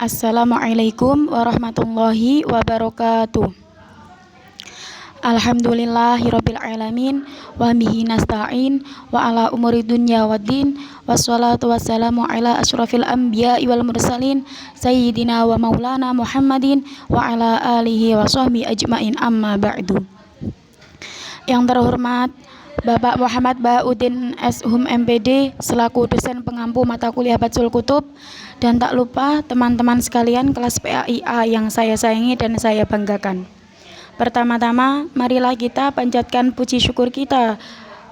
Assalamualaikum warahmatullahi wabarakatuh. Alhamdulillahirabbil alamin wa bihi nasta'in wa ala umuri dunya waddin wassalatu wassalamu ala asyrafil anbiya'i wal mursalin sayyidina wa maulana Muhammadin wa ala alihi wa sahbihi ajmain, amma ba'du. Yang terhormat Bapak Muhammad Baudin S.Hum MPD selaku dosen pengampu mata kuliah Batul Kutub, dan tak lupa teman-teman sekalian kelas PAIA yang saya sayangi dan saya banggakan. Pertama-tama, marilah kita panjatkan puji syukur kita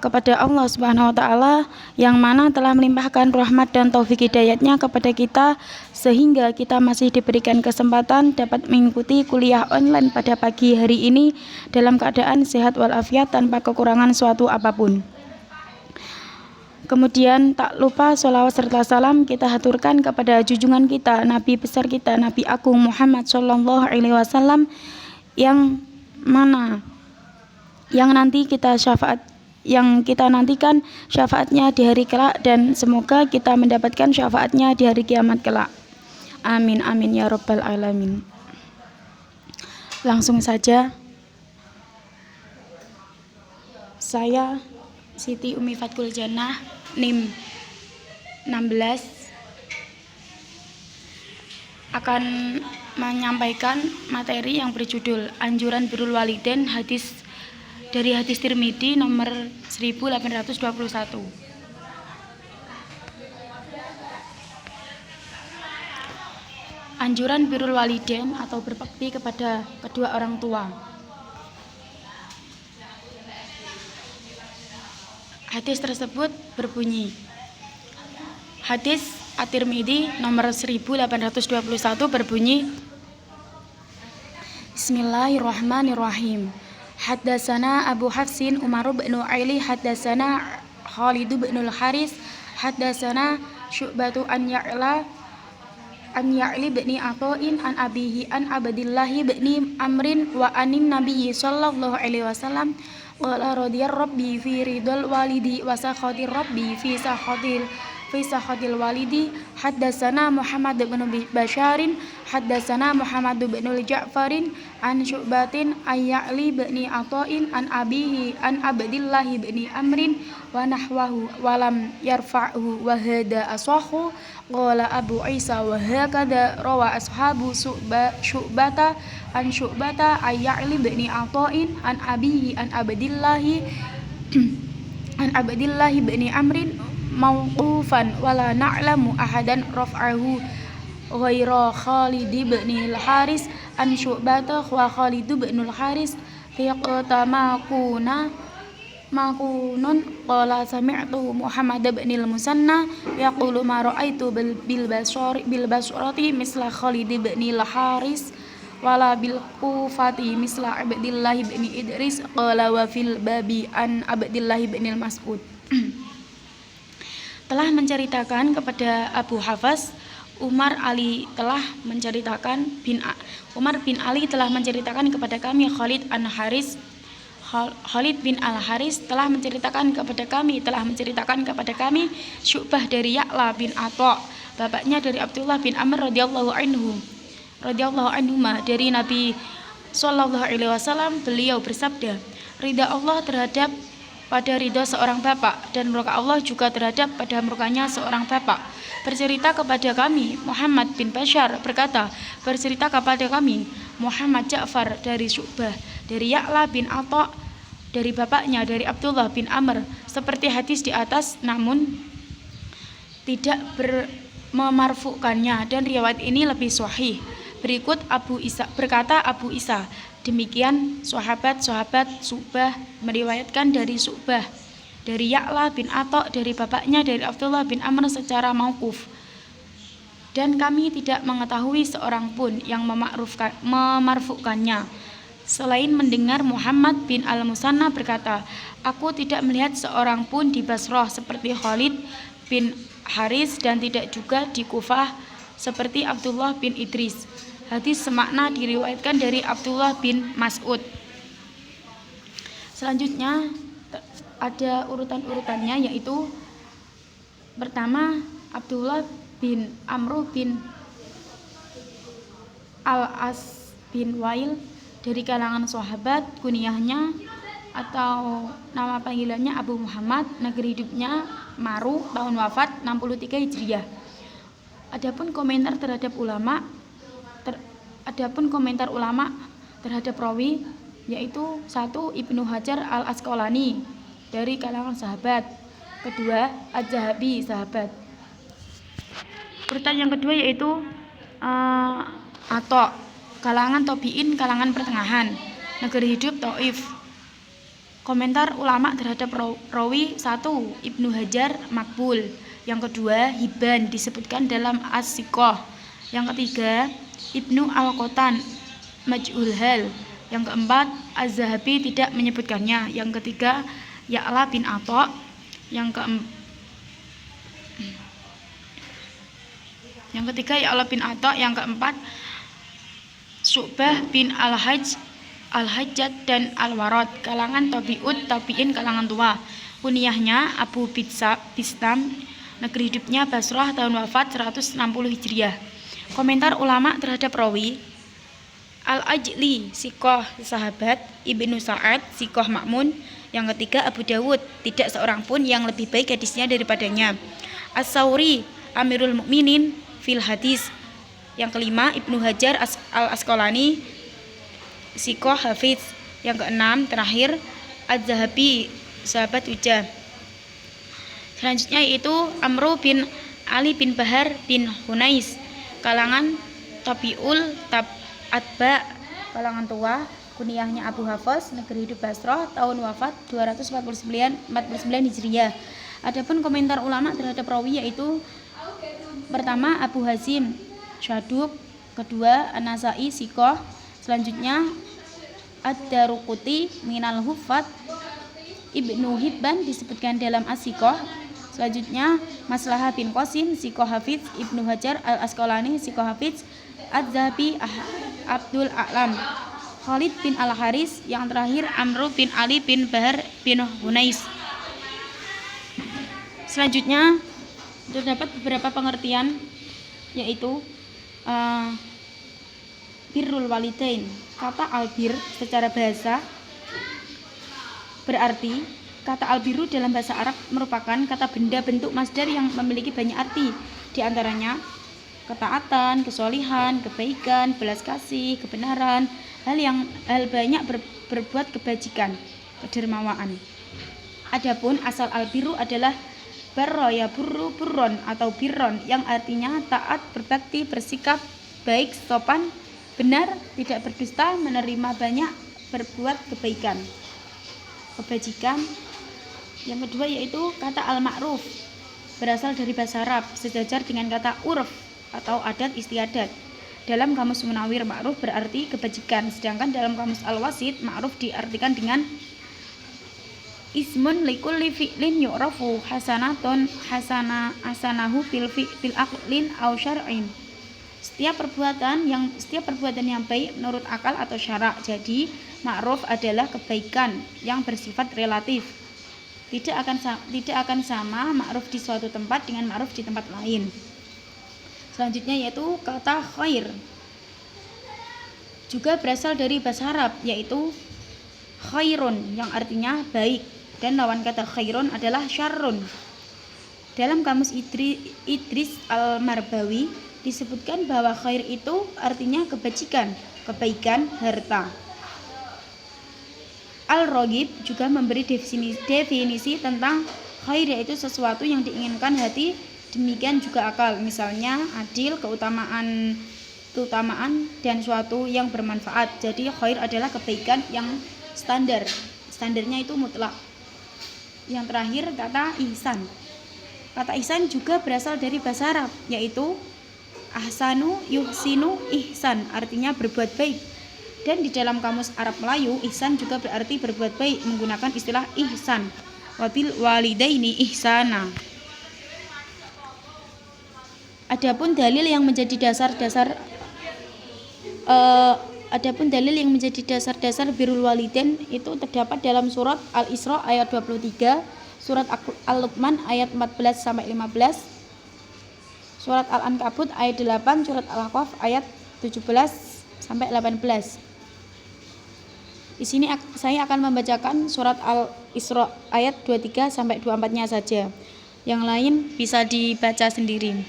kepada Allah Subhanahu wa Ta'ala yang mana telah melimpahkan rahmat dan taufik hidayatnya kepada kita sehingga kita masih diberikan kesempatan dapat mengikuti kuliah online pada pagi hari ini dalam keadaan sehat walafiat tanpa kekurangan suatu apapun. Kemudian tak lupa sholawat serta salam kita haturkan kepada junjungan kita, Nabi besar kita, Nabi Agung Muhammad Shallallahu Alaihi Wasallam yang kita nantikan syafaatnya di hari kelak, dan semoga kita mendapatkan syafaatnya di hari kiamat kelak. Amin amin ya rabbal alamin. Langsung saja, saya Siti Umi Fatkul Jannah, NIM 16, akan menyampaikan materi yang berjudul Anjuran Birrul Walidain dari hadis Tirmidzi nomor 1821. Anjuran birrul walidain atau berbakti kepada kedua orang tua. Hadis tersebut berbunyi, hadis At-Tirmidzi nomor 1821 berbunyi, Bismillahirrahmanirrahim. Haddatsana Abu Hafsin Umar bin Ali haddatsana Khalid bin al-Haris haddatsana Syu'batu an Ya'li bin Ata'in an abihi an Abdillah bin Amrin wa anin Nabiyyi sallallahu alaihi wasallam qala radiyar rabbi fi ridal walidi wa sakhatir rabbi fi sakhatil walidi. Haddatsana Muhammad bin Basharin haddatsana Muhammad bin Ja'farin an Syu'batin Ya'li bin Ata'in an abihi an Abdillah bin Amrin wa nahwahu wa lam yarfa'hu wa hada asahhu. Qala Abu Isa wa hakadha rawa ashabu Syu'bata an Syu'bata Ya'li bin Ata'in an abihi an Abdillah bin Amrin mauqufan wala na'lamu ahadan raf'ahu ghaira Khalid bin al-Haris an Syu'bata wa Khalid bin al-Haris fiqata makunun qala sami'tu Muhammad bin al-Musanna yaqulu ma ra'aitu bil basrati misla Khalid bin al-Haris wala bil Kufati misla Abdillah bin Idris qala wa fil babi an Abdillah bin al-Mas'ud. Telah menceritakan kepada Abu Hafs Umar bin Ali telah menceritakan kepada kami Khalid bin al-Haris telah menceritakan kepada kami Syu'bah dari Ya'la bin Atha, bapaknya dari Abdullah bin Amr radhiyallahu anhuma dari Nabi sallallahu alaihi wasallam. Beliau bersabda, ridha Allah terhadap pada ridha seorang bapak dan murka Allah juga terhadap pada murkanya seorang bapak. Bercerita kepada kami Muhammad bin Bashar berkata, bercerita kepada kami Muhammad Ja'far dari Syu'bah dari Ya'la bin Atha dari bapaknya dari Abdullah bin Amr seperti hadis di atas, namun tidak memarfukannya, dan riwayat ini lebih sahih. Berikut berkata Abu Isa, demikian sahabat Syu'bah meriwayatkan dari Syu'bah dari Ya'la bin Atha dari bapaknya dari Abdullah bin Amr secara mauquf, dan kami tidak mengetahui seorang pun yang memarfukannya selain mendengar Muhammad bin al-Musanna berkata, aku tidak melihat seorang pun di Basrah seperti Khalid bin Haris dan tidak juga di Kufah seperti Abdullah bin Idris. Hadis semakna diriwayatkan dari Abdullah bin Mas'ud. Selanjutnya ada urutan-urutannya, yaitu pertama Abdullah bin Amr bin Al-As bin Wail dari kalangan sahabat, kunyahnya atau nama panggilannya Abu Muhammad, negeri hidupnya Maru, tahun wafat 63 Hijriah. Adapun komentar ulama terhadap rawi yaitu 1. Ibnu Hajar Al-Asqalani dari kalangan sahabat, kedua Az-Zahabi sahabat. Urutan yang kedua yaitu Atta, kalangan tabi'in, kalangan pertengahan, negeri hidup Taif. Komentar ulama terhadap rawi 1. Ibnu Hajar makbul, yang kedua Hibban disebutkan dalam As-Siqah, yang ketiga Ibnu Al-Qattan majhul hal, yang keempat Az-Zahabi tidak menyebutkannya, yang ketiga Ya'la bin Atta, yang keempat Syu'bah bin Al-Hajjaj dan Al-Warad, kalangan tabi'in, kalangan tua. Kunyahnya Abu Bistam, negeri hidupnya Basrah, tahun wafat 160 Hijriah. Komentar ulama terhadap rawi: Al-Ajli siqah sahabat, Ibnu Sa'ad siqah ma'mun, yang ketiga Abu Dawud, tidak seorang pun yang lebih baik hadisnya daripadanya. As-Sauri Amirul Mukminin fil hadis, yang kelima Ibnu Hajar Al-Asqalani siqah hafiz, yang keenam terakhir Az-Zahabi sahabat hujjah. Selanjutnya yaitu Amru bin Ali bin Bahar bin Hunais, kalangan tabi'ul atba, kalangan tua. Kunyahnya Abu Hafs, negeri hidup Basrah, tahun wafat 249 Hijriah. Adapun komentar ulama terhadap rawi yaitu: pertama Abu Hazim Syaduk, kedua An-Nasai siqah, selanjutnya Ad-Daruquti minal Huffaz, Ibnu Hibban disebutkan dalam As-Siqah, selanjutnya Maslahah bin Qasim siqah hafiz, Ibnu Hajar Al-Asqalani siqah hafiz, Az-Zahabi Abdul A'lam, Khalid bin Al-Haris, yang terakhir Amru bin Ali bin Bahar bin Hunais. Selanjutnya terdapat beberapa pengertian yaitu birrul walidain. Kata albir secara bahasa berarti kata albiru dalam bahasa Arab merupakan kata benda bentuk masdar yang memiliki banyak arti, di antaranya ketaatan, kesolihan, kebaikan, belas kasih, kebenaran, hal banyak berbuat kebajikan, kedermawaan. Adapun asal albiru adalah barra ya burru burron atau birron, yang artinya taat, berbakti, bersikap baik, sopan, benar, tidak berdusta, menerima banyak, berbuat kebajikan. Yang kedua yaitu kata al-ma'ruf, berasal dari bahasa Arab, sejajar dengan kata urf atau adat istiadat. Dalam kamus Munawir, ma'ruf berarti kebajikan, sedangkan dalam kamus Al-Wasit, ma'ruf diartikan dengan ismun likulli fi'lin yu'rafu hasanahu fil aqlin aw syar'in. Setiap perbuatan yang baik menurut akal atau syarak. Jadi ma'ruf adalah kebaikan yang bersifat relatif. Tidak akan sama ma'ruf di suatu tempat dengan ma'ruf di tempat lain. Selanjutnya yaitu kata khair, juga berasal dari bahasa Arab, yaitu khairun, yang artinya baik, dan lawan kata khairun adalah syarrun. Dalam kamus Idris Al-Marbawi disebutkan bahwa khair itu artinya kebajikan, kebaikan, harta. Al-Raghib juga memberi definisi tentang khair, yaitu sesuatu yang diinginkan hati, demikian juga akal. Misalnya adil, keutamaan dan suatu yang bermanfaat. Jadi khair adalah kebaikan yang standarnya itu mutlak. Yang terakhir kata ihsan. Kata ihsan juga berasal dari bahasa Arab, yaitu ahsanu yuhsinu ihsan, artinya berbuat baik. Dan di dalam kamus Arab Melayu, ihsan juga berarti berbuat baik, menggunakan istilah ihsan. Wabil walidaini ihsana. Adapun dalil yang menjadi dasar birrul walidain itu terdapat dalam surat Al-Isra ayat 23, surat Al-Luqman ayat 14 sampai 15, surat Al-Ankabut ayat 8, surat Al-Ahqaf ayat 17 sampai 18. Di sini saya akan membacakan surat Al-Isra ayat 23 sampai 24-nya saja. Yang lain bisa dibaca sendiri.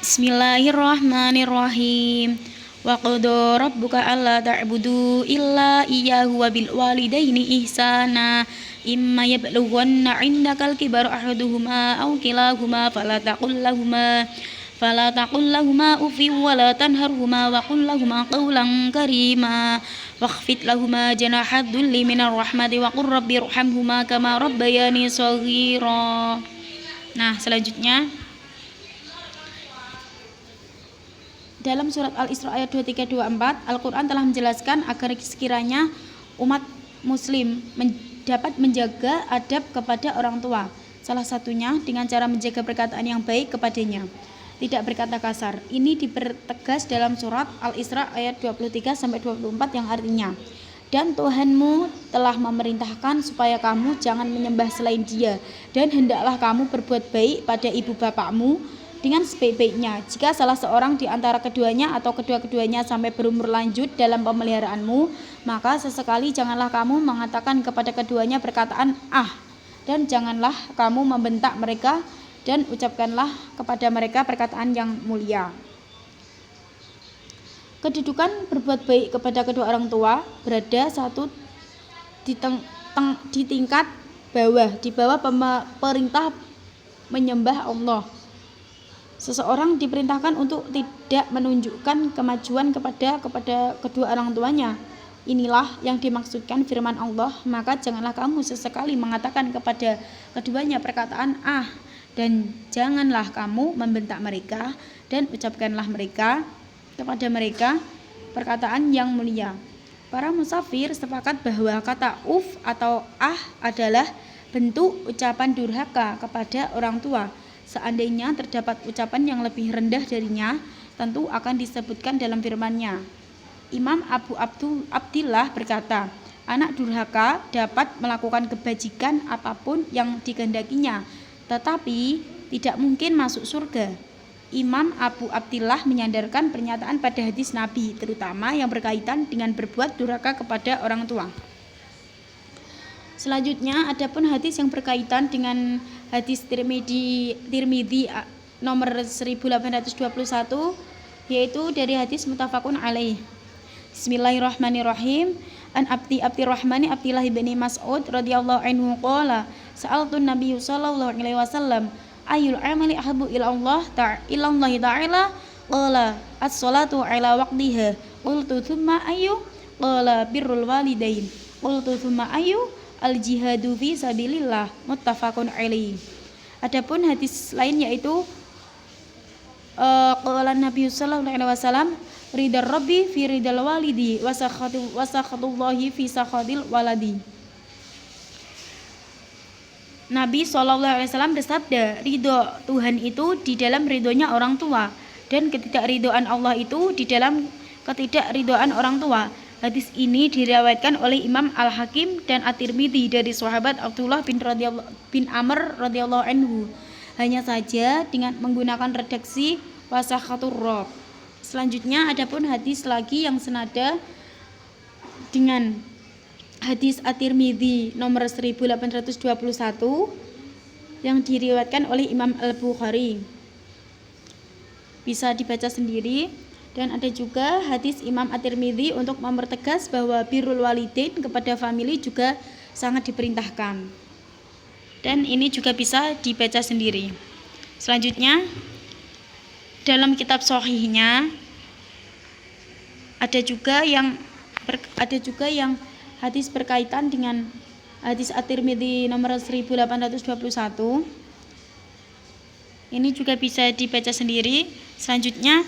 Bismillahirrahmanirrahim. Wa qada rabbuka alla ta'budu illa iyyahu wa bil walidaini ihsana. Imma yablughanna 'indakal kibara ahaduhuma aw kilahuma fala taqul lahuma uffin wa la tanharhuma wa qul lahuma qawlan karima wakhfid lahuma janahad dhulli minar rahmati wa qur rabbirhamhuma kama rabbayani shaghira. Nah, selanjutnya dalam surat Al-Isra ayat 23-24, Al-Quran telah menjelaskan agar sekiranya umat muslim dapat menjaga adab kepada orang tua. Salah satunya dengan cara menjaga perkataan yang baik kepadanya, tidak berkata kasar. Ini dipertegas dalam surat Al-Isra ayat 23-24 yang artinya, dan Tuhanmu telah memerintahkan supaya kamu jangan menyembah selain Dia, dan hendaklah kamu berbuat baik pada ibu bapakmu dengan sebaik-baiknya. Jika salah seorang di antara keduanya atau kedua-keduanya sampai berumur lanjut dalam pemeliharaanmu, maka sesekali janganlah kamu mengatakan kepada keduanya perkataan dan janganlah kamu membentak mereka, dan ucapkanlah kepada mereka perkataan yang mulia. Kedudukan berbuat baik kepada kedua orang tua berada satu di tingkat bawah, di bawah perintah menyembah Allah. Seseorang diperintahkan untuk tidak menunjukkan kemajuan kepada kedua orang tuanya. Inilah yang dimaksudkan firman Allah, maka janganlah kamu sesekali mengatakan kepada keduanya perkataan dan janganlah kamu membentak mereka, dan ucapkanlah kepada mereka perkataan yang mulia. Para musafir sepakat bahwa kata uf atau adalah bentuk ucapan durhaka kepada orang tua. Seandainya terdapat ucapan yang lebih rendah darinya, tentu akan disebutkan dalam firman-Nya. Imam Abu Abdillah berkata, anak durhaka dapat melakukan kebajikan apapun yang dikehendakinya, tetapi tidak mungkin masuk surga. Imam Abu Abdillah menyandarkan pernyataan pada hadis Nabi, terutama yang berkaitan dengan berbuat durhaka kepada orang tua. Selanjutnya, adapun hadis yang berkaitan dengan hadis Tirmidzi nomor 1821, yaitu dari hadis muttafaqun alaih. Bismillahirrahmanirrahim. An Abdirrahmani Abdillah bin Mas'ud radhiyallahu anhu qala sa'altu Nabi sallallahu alaihi wasallam ayyul amali ahabbu ila Allah ta'ala qala as-salatu ala waqtiha qultu thumma ayyu qala birrul walidain qultu thumma ayyu al-jihadu fi sabilillah muttafaqun alaih. Adapun hadis lain yaitu qala Nabi sallallahu alaihi wasallam ridar rabbi fi ridal walidi wa sakhatullahi fi sakhatil waladi. Nabi sallallahu alaihi wasallam bersabda, ridho Tuhan itu di dalam ridhonya orang tua, dan ketidakridhoan Allah itu di dalam ketidakridhoan orang tua. Hadis ini diriwayatkan oleh Imam Al-Hakim dan At-Tirmidzi dari sahabat Abdullah bin Amr radhiyallahu anhu. Hanya saja dengan menggunakan redaksi wasakhatur rob. Selanjutnya adapun hadis lagi yang senada dengan hadis At-Tirmidzi nomor 1821 yang diriwayatkan oleh Imam Al-Bukhari. Bisa dibaca sendiri. Dan ada juga hadis Imam At-Tirmidzi untuk mempertegas bahwa birrul walidain kepada famili juga sangat diperintahkan. Dan ini juga bisa dibaca sendiri. Selanjutnya, dalam kitab Shahihnya ada juga yang hadis berkaitan dengan hadis At-Tirmidzi nomor 1821. Ini juga bisa dibaca sendiri. Selanjutnya,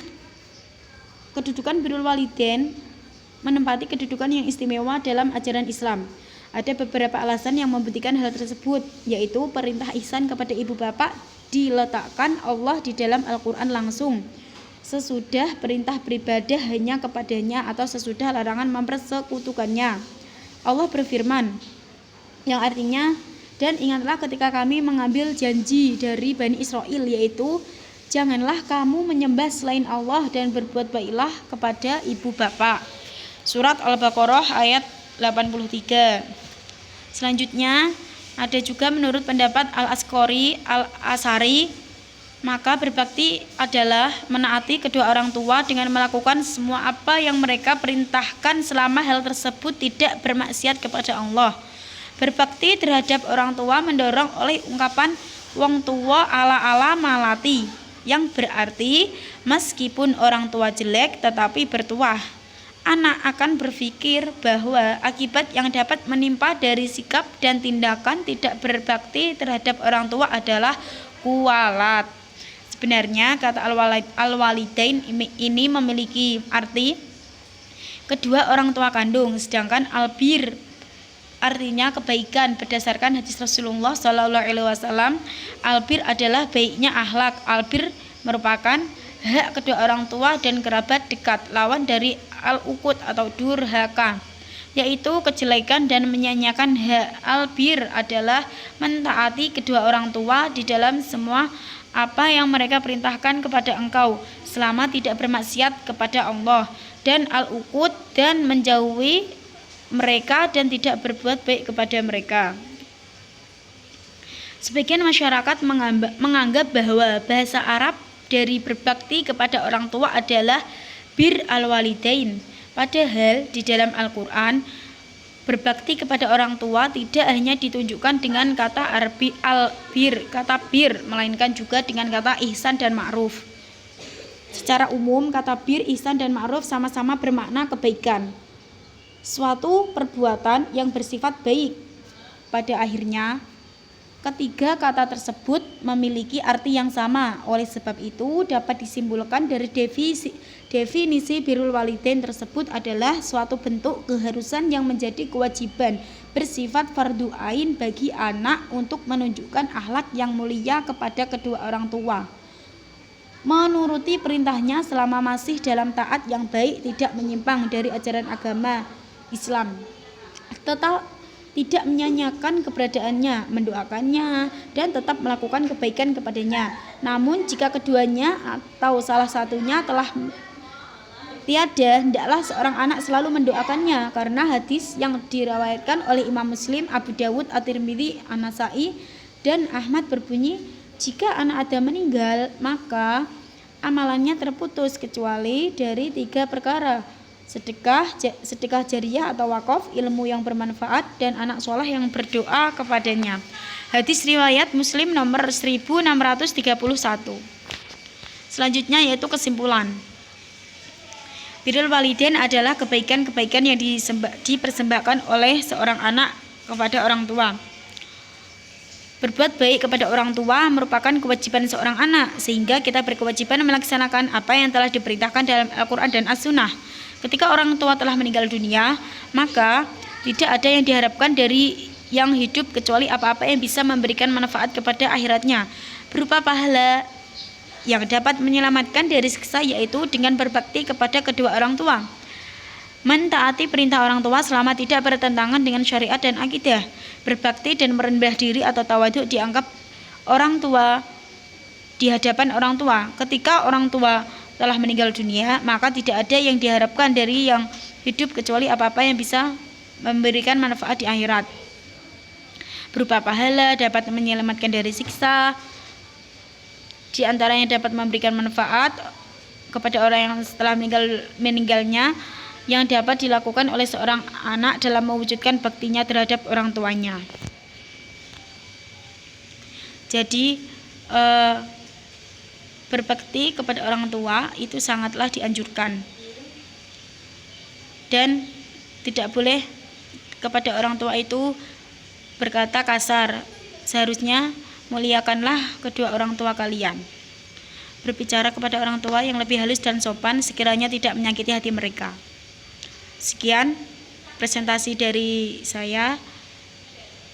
kedudukan birrul walidain menempati kedudukan yang istimewa dalam ajaran Islam. Ada beberapa alasan yang membuktikan hal tersebut, yaitu perintah ihsan kepada ibu bapak diletakkan Allah di dalam Al-Quran langsung, sesudah perintah beribadah hanya kepadanya atau sesudah larangan mempersekutukannya. Allah berfirman, yang artinya, dan ingatlah ketika kami mengambil janji dari Bani Israel, yaitu Janganlah kamu menyembah selain Allah dan berbuat baiklah kepada ibu bapak. Surat Al-Baqarah ayat 83. Selanjutnya ada juga menurut pendapat Al-Asqari Al-Asari, maka berbakti adalah menaati kedua orang tua dengan melakukan semua apa yang mereka perintahkan selama hal tersebut tidak bermaksiat kepada Allah. Berbakti terhadap orang tua mendorong oleh ungkapan wong tua ala-ala malati, yang berarti meskipun orang tua jelek tetapi bertuah. Anak akan berpikir bahwa akibat yang dapat menimpa dari sikap dan tindakan tidak berbakti terhadap orang tua adalah kualat. Sebenarnya kata al-walidain ini memiliki arti kedua orang tua kandung, sedangkan albir artinya kebaikan. Berdasarkan hadis Rasulullah SAW, albir adalah baiknya akhlak. Albir merupakan hak kedua orang tua dan kerabat dekat. Lawan dari al-uqud atau durhaka, yaitu kejelekan dan menyanyiakan hak. Albir adalah mentaati kedua orang tua di dalam semua apa yang mereka perintahkan kepada engkau selama tidak bermaksiat kepada Allah, dan al-uqud dan menjauhi mereka dan tidak berbuat baik kepada mereka. Sebagian masyarakat menganggap bahwa bahasa Arab dari berbakti kepada orang tua adalah bir al-walidain. Padahal di dalam Al-Quran, berbakti kepada orang tua tidak hanya ditunjukkan dengan kata kata bir, melainkan juga dengan kata ihsan dan ma'ruf. Secara umum, kata bir, ihsan, dan ma'ruf sama-sama bermakna kebaikan, suatu perbuatan yang bersifat baik. Pada akhirnya, ketiga kata tersebut memiliki arti yang sama. Oleh sebab itu, dapat disimpulkan dari definisi birrul walidain tersebut adalah suatu bentuk keharusan yang menjadi kewajiban bersifat fardhu ain bagi anak untuk menunjukkan akhlak yang mulia kepada kedua orang tua, menuruti perintahnya selama masih dalam taat yang baik, tidak menyimpang dari ajaran agama Islam, tetap tidak menyanyiakan keberadaannya, mendoakannya, dan tetap melakukan kebaikan kepadanya. Namun jika keduanya atau salah satunya telah tiada, hendaklah seorang anak selalu mendoakannya, karena hadis yang diriwayatkan oleh Imam Muslim, Abu Dawud, At-Tirmidzi, An-Nasai, dan Ahmad berbunyi, jika anak Adam meninggal, maka amalannya terputus kecuali dari 3 perkara: sedekah jariyah atau wakaf, ilmu yang bermanfaat, dan anak soleh yang berdoa kepadanya. Hadis riwayat Muslim nomor 1631. Selanjutnya yaitu kesimpulan. Birrul walidain adalah kebaikan-kebaikan yang dipersembahkan oleh seorang anak kepada orang tua. Berbuat baik kepada orang tua merupakan kewajiban seorang anak, sehingga kita berkewajiban melaksanakan apa yang telah diperintahkan dalam Al-Quran dan As-Sunnah. Ketika orang tua telah meninggal dunia, maka tidak ada yang diharapkan dari yang hidup kecuali apa-apa yang bisa memberikan manfaat kepada akhiratnya, berupa pahala yang dapat menyelamatkan dari siksa, yaitu dengan berbakti kepada kedua orang tua. Mentaati perintah orang tua selama tidak bertentangan dengan syariat dan akidah. Berbakti dan merendah diri atau tawadhu dianggap orang tua di hadapan orang tua. Ketika orang tua telah meninggal dunia, maka tidak ada yang diharapkan dari yang hidup kecuali apa-apa yang bisa memberikan manfaat di akhirat, berupa pahala, dapat menyelamatkan dari siksa. Di antaranya dapat memberikan manfaat kepada orang yang setelah meninggalnya, yang dapat dilakukan oleh seorang anak dalam mewujudkan baktinya terhadap orang tuanya. Jadi berbakti kepada orang tua itu sangatlah dianjurkan, dan tidak boleh kepada orang tua itu berkata kasar. Seharusnya muliakanlah kedua orang tua kalian. Berbicara kepada orang tua yang lebih halus dan sopan sekiranya tidak menyakiti hati mereka. Sekian presentasi dari saya.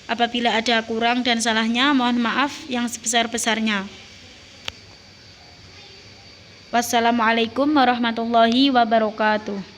Apabila ada kurang dan salahnya, mohon maaf yang sebesar-besarnya. Wassalamualaikum warahmatullahi wabarakatuh.